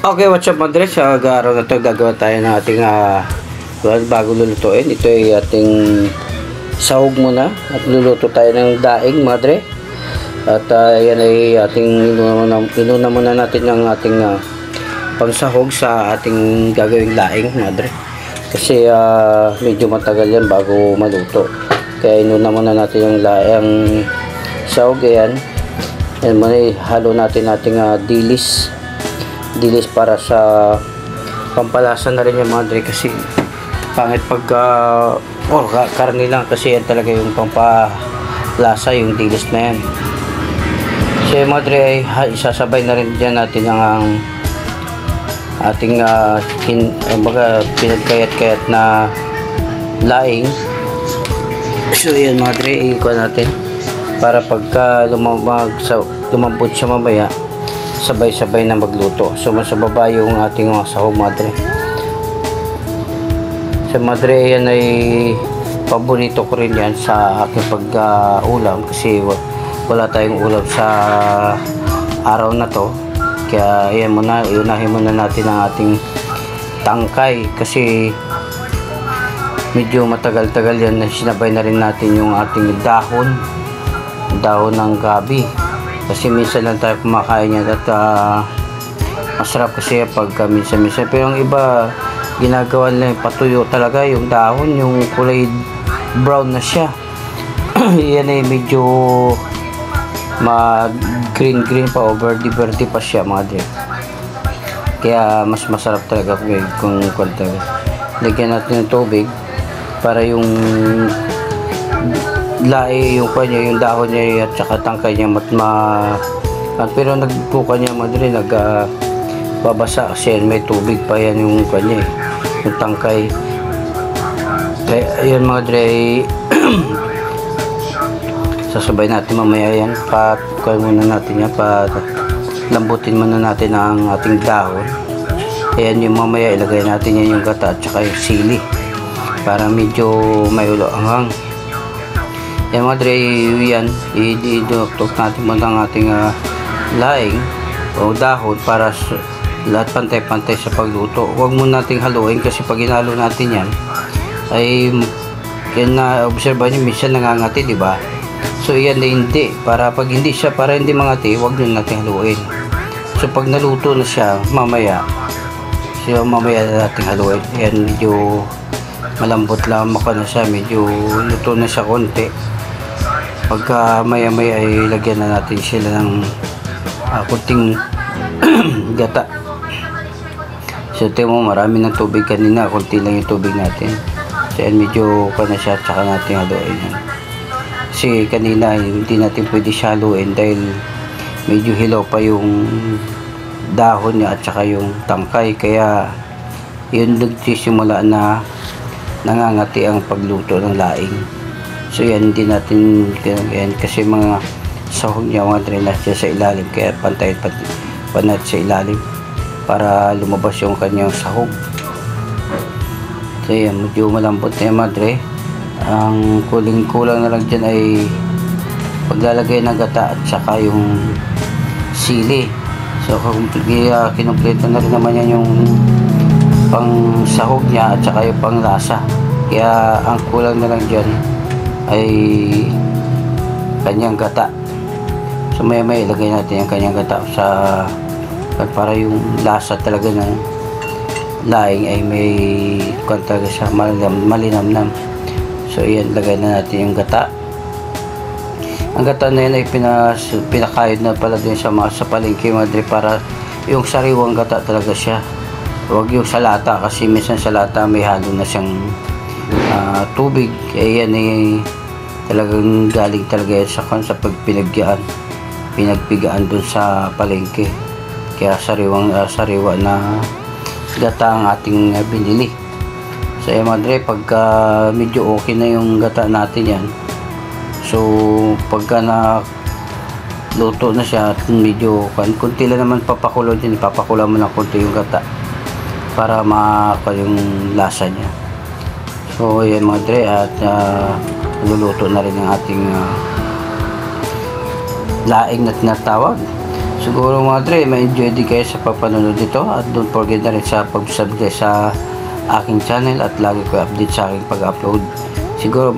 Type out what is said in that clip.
Okay, what's up mga Dres? Sa araw na ito, gagawa tayo ng ating bago lulutuin. Ito ay ating sahog muna at luluto tayo ng daing mga Dre. At yan ay ating inuna muna natin ng ating pangsahog sa ating gagawing daing mga Dre. Kasi medyo matagal yan bago maluto. Kaya inuna muna natin yung sahog. Yan muna, halo natin ating dilis para sa pampalasa na rin yung mga Dre, kasi pangit pag karne lang, kasi yan talaga yung pampalasa, yung dilis na yan. So yung mga Dre, isasabay na rin dyan natin ang ating pinagkayat-kayat na laing. So yan mga Dre, ikuha natin para pagka lumambot siya mamaya, sabay-sabay na magluto. So sa baba yung ating mga sahog mga Dre. Sa mga Dre, yan ay paborito ko rin yan sa aking pag-ulam, kasi wala tayong ulam sa araw na to. Kaya yan muna, iunahin muna natin ang ating tangkay, kasi medyo matagal-tagal yan na sinabay na rin natin yung ating dahon ng gabi. Kasi minsan lang tayo kumakain yan at masarap kasi pagka minsan-minsan. Pero yung iba, ginagawa nila patuyo talaga yung dahon, yung kulay brown na siya. Yan ay medyo green pa o verde pa siya mga Dre. Kaya mas masarap talaga kung lagyan natin ng tubig para yung yung dahon niya at saka tangkay niya pero nagpuka niya mga Dre, babasa kasi may tubig pa yan yung yung tangkay. Kaya ayun mga Dre, sasabay natin mamaya yan, muna natin yan, lambutin muna natin ang ating dahon. Ayan yung mamaya, ilagay natin yan yung gata at saka yung sili para medyo may ulo anghang. Yan mga Dre, yan iduduktok natin muna ang ating laing o dahon para lahat pantay-pantay sa pagluto. Huwag muna nating haluin, kasi pag inalo natin yan ay yan na obserba nyo, minsan nangangati, di ba? So yan na hindi, para hindi mangati, huwag nyo natin haluin. So pag naluto na siya mamaya natin haluin. Yan medyo malambot lang na siya, medyo luto na siya konti. Pagka maya-maya ay lagyan na natin sila ng kunting gata. So ito mo, marami ng tubig kanina, kunti lang yung tubig natin. So yan, medyo na siya, tsaka natin haluin yan. Kasi kanina hindi natin pwede siya haluin dahil medyo hilaw pa yung dahon niya at saka yung tangkay. Kaya yun nagsisimula na nangangati ang pagluto ng laing. So yan, hindi natin yan, kasi mga sahog niya mga Dre siya sa ilalim, kaya pantay panat sa ilalim para lumabas yung kanyang sahog. So yan, medyo malambot na yung mga Dre. Ang kulang na lang dyan ay paglalagay ng gata at saka yung sili. So kinumpleto na rin naman yan yung pang sahog niya at saka yung pang lasa. Kaya ang kulang na lang dyan ay kanyang gata. So may ilagay natin yung kanyang gata para yung lasa talaga ng laing ay may talaga siya malinamnam. So yan, lagay na natin yung gata. Ang gata na yan ay pinakayod na pala din sa palengke mga Dre, para yung sariwang gata talaga siya. Huwag yung sa lata, kasi minsan sa lata may halo na siyang tubig. Yan ay talagang galing talaga yan sa pinagpigaan dun sa palengke. Kaya sariwa na gata ang ating binili. So yan mga Dre, pagka medyo okay na yung gata natin yan, so pagka na luto na siya at medyo kunti lang naman papakulo din, papakulo mo lang kunti yung gata para yung lasa niya. So yan mga Dre, at luluto na rin ang ating laing na tinatawag. Siguro mga dre, ma-enjoy din kayo sa papanood dito at don't forget na rin sa pag-subscribe sa aking channel at lagi ko update sa aking pag-upload. Siguro